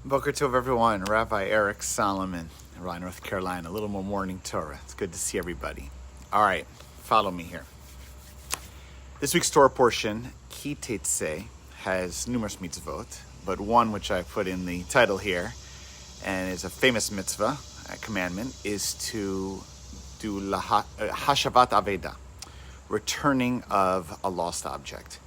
Boker Tov, everyone. Rabbi Eric Solomon, Raleigh, North Carolina. A little more morning Torah. It's good to see everybody. All right, follow me here. This week's Torah portion, Ki Tetzeh, has numerous mitzvot, but one which I put in the title here, and is a famous mitzvah, a commandment, is to do Hashavat Aveda, returning of a lost object.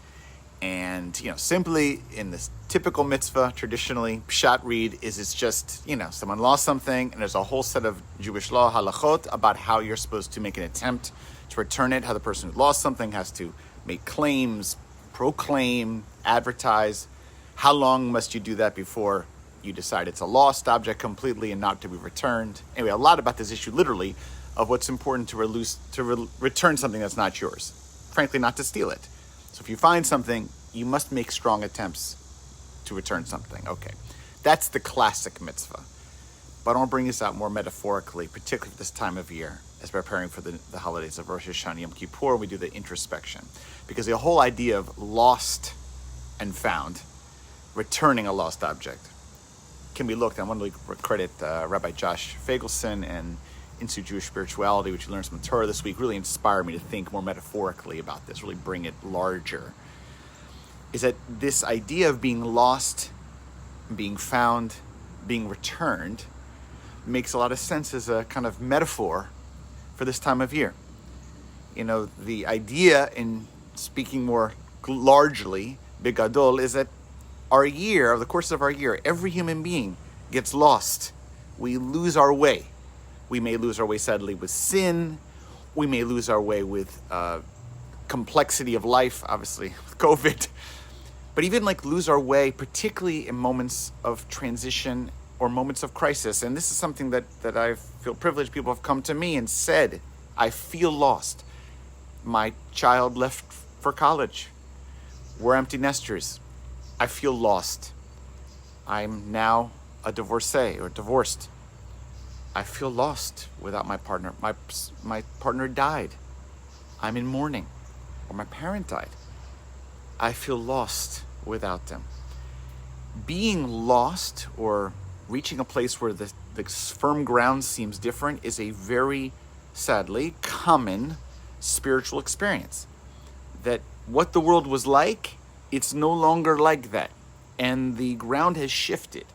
And, simply in this typical mitzvah, traditionally, pshat read is it's just, someone lost something, and there's a whole set of Jewish law, halachot, about how you're supposed to make an attempt to return it, how the person who lost something has to make claims, proclaim, advertise. How long must you do that before you decide it's a lost object completely and not to be returned? Anyway, a lot about this issue, literally, of what's important to return something that's not yours. Frankly, not to steal it. So if you find something, you must make strong attempts to return something. Okay, that's the classic mitzvah. But I want to bring this out more metaphorically, particularly this time of year, as we're preparing for the holidays of Rosh Hashanah, Yom Kippur, we do the introspection. Because the whole idea of lost and found, returning a lost object, can be looked at. I want to credit Rabbi Josh Fagelson and Institute Jewish Spirituality, which we learned from the Torah this week, really inspired me to think more metaphorically about this, really bring it larger. Is that this idea of being lost, being found, being returned, makes a lot of sense as a kind of metaphor for this time of year. The idea, in speaking more largely, bigadol, is that over the course of our year, every human being gets lost. We lose our way. We may lose our way, sadly, with sin. We may lose our way with complexity of life, obviously, with COVID. But even lose our way, particularly in moments of transition or moments of crisis. And this is something that I feel privileged. People have come to me and said, I feel lost. My child left for college. We're empty nesters. I feel lost. I'm now a divorcee or divorced. I feel lost without my partner. My partner died. I'm in mourning. Or my parent died. I feel lost without them. Being lost or reaching a place where the firm ground seems different is a very, sadly, common spiritual experience. That what the world was like, it's no longer like that. And the ground has shifted.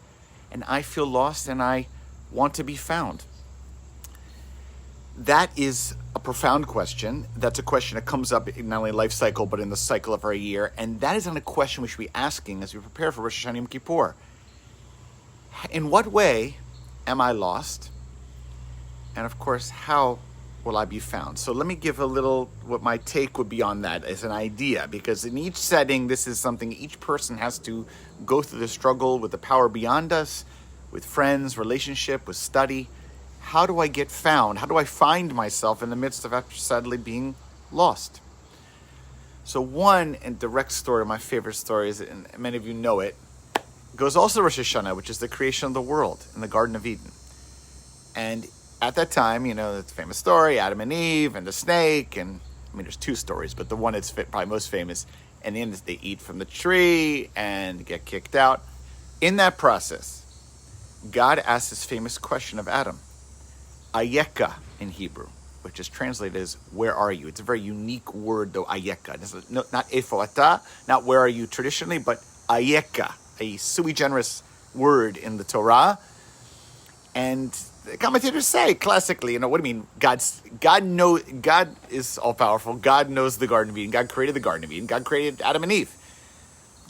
And I feel lost and I want to be found. That is a profound question. That's a question that comes up in not only life cycle, but in the cycle of our year. And that is not a question we should be asking as we prepare for Rosh Hashanah Yom Kippur. In what way am I lost? And of course, how will I be found? So let me give a little, what my take would be on that as an idea, because in each setting, this is something each person has to go through the struggle with the power beyond us, with friends, relationship, with study. How do I get found? How do I find myself in the midst of, sadly, being lost? So one and direct story, my favorite stories, and many of you know it, goes also to Rosh Hashanah, which is the creation of the world in the Garden of Eden. And at that time, the famous story, Adam and Eve and the snake, and there's two stories, but the one that's probably most famous, and the end is they eat from the tree and get kicked out. In that process, God asks this famous question of Adam, Ayeka in Hebrew, which is translated as, where are you? It's a very unique word, though, Ayeka. It's not Efo not where are you traditionally, but Ayeka, a sui generis word in the Torah. And the commentators say, classically, what do you mean? God is all-powerful. God knows the Garden of Eden. God created the Garden of Eden. God created Adam and Eve.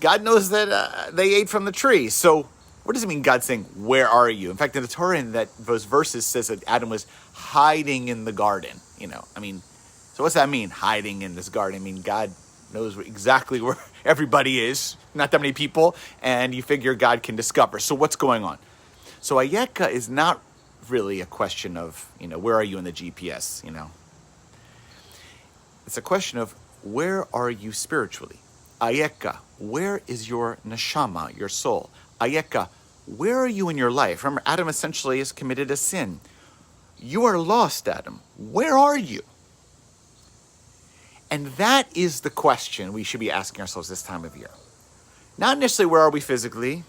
God knows that they ate from the tree. So what does it mean, God saying, where are you? In fact, in the Torah, those verses says that Adam was hiding in the garden. So what's that mean, hiding in this garden? God knows exactly where everybody is, not that many people, and you figure God can discover. So what's going on? So Ayeka is not really a question of, where are you in the GPS, It's a question of, where are you spiritually? Ayeka, where is your neshama, your soul? Ayeka, where are you in your life? Remember, Adam essentially has committed a sin. You are lost, Adam. Where are you? And that is the question we should be asking ourselves this time of year. Not necessarily where are we physically,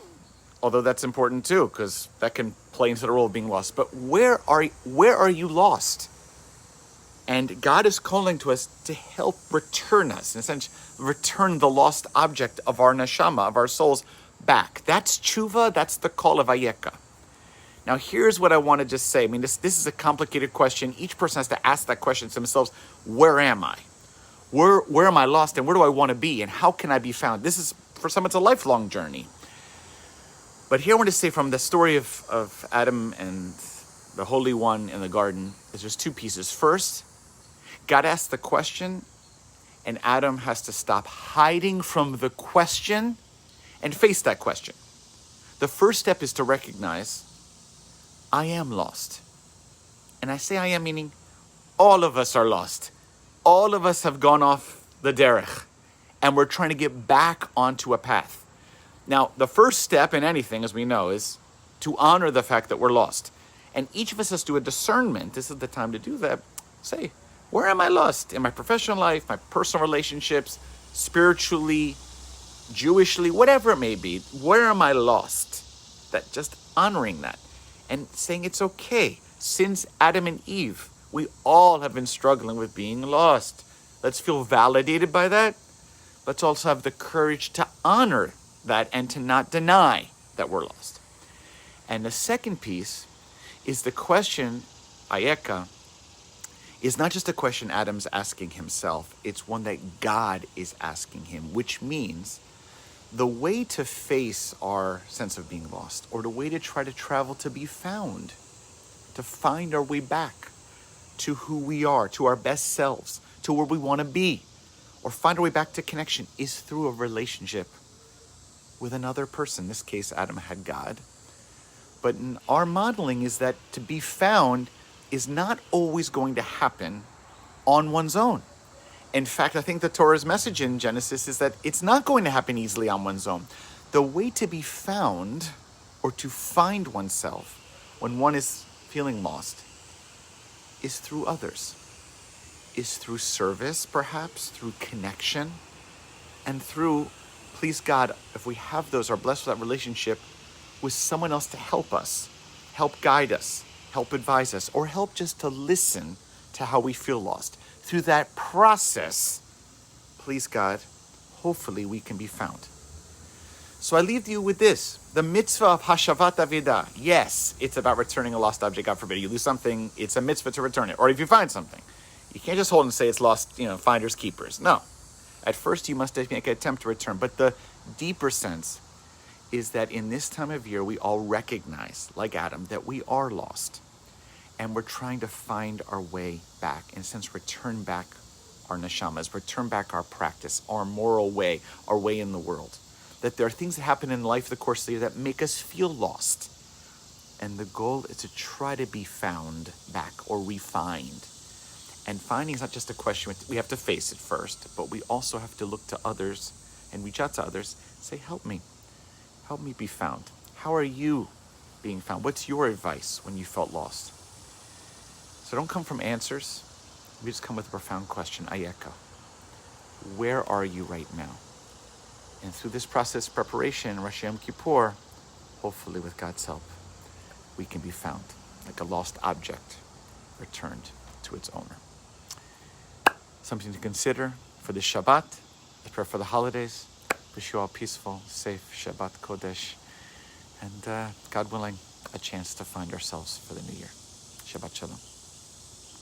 although that's important too, because that can play into the role of being lost. But where are you lost? And God is calling to us to help return us, in a sense, return the lost object of our neshama, of our souls, back. That's tshuva, that's the call of Ayeka. Now, here's what I want to just say. I mean, this is a complicated question. Each person has to ask that question to themselves. Where am I? Where am I lost, and where do I want to be, and how can I be found? This is, for some, it's a lifelong journey. But here I want to say from the story of Adam and the Holy One in the garden, is there's two pieces. First, God asks the question, and Adam has to stop hiding from the question and face that question. The first step is to recognize, I am lost. And I say I am, meaning all of us are lost. All of us have gone off the derech, and we're trying to get back onto a path. Now, the first step in anything, as we know, is to honor the fact that we're lost. And each of us has to do a discernment. This is the time to do that. Say, where am I lost? In my professional life, my personal relationships, spiritually, Jewishly, whatever it may be. Where am I lost? That just honoring that and saying it's okay. Since Adam and Eve, we all have been struggling with being lost. Let's feel validated by that. Let's also have the courage to honor that and to not deny that we're lost. And the second piece is the question, Ayeka, is not just a question Adam's asking himself. It's one that God is asking him, which means the way to face our sense of being lost, or the way to try to travel to be found, to find our way back to who we are, to our best selves, to where we want to be, or find our way back to connection, is through a relationship with another person. In this case, Adam had God. But in our modeling is that to be found is not always going to happen on one's own. In fact, I think the Torah's message in Genesis is that it's not going to happen easily on one's own. The way to be found, or to find oneself when one is feeling lost, is through others, is through service, perhaps, through connection, and through, please God, if we have those, are blessed with that relationship with someone else to help us, help guide us, help advise us, or help just to listen to how we feel lost. Through that process, please God, hopefully we can be found. So I leave you with this. The mitzvah of Hashavat Avidah. Yes, it's about returning a lost object. God forbid you lose something, it's a mitzvah to return it. Or if you find something, you can't just hold and say it's lost, finders, keepers. No. At first you must make an attempt to return. But the deeper sense is that in this time of year, we all recognize, like Adam, that we are lost. And we're trying to find our way back. In a sense, return back our neshamas, return back our practice, our moral way, our way in the world. That there are things that happen in life, the course of the year, that make us feel lost. And the goal is to try to be found back or refined. And finding is not just a question, we have to face it first, but we also have to look to others and reach out to others, say, help me be found. How are you being found? What's your advice when you felt lost? So don't come from answers. We just come with a profound question. Ayeka, where are you right now? And through this process, preparation, Rosh Yom Kippur, hopefully with God's help, we can be found like a lost object returned to its owner. Something to consider for this Shabbat, prepare for the holidays. Wish you all peaceful, safe Shabbat Kodesh, and God willing, a chance to find ourselves for the new year. Shabbat Shalom.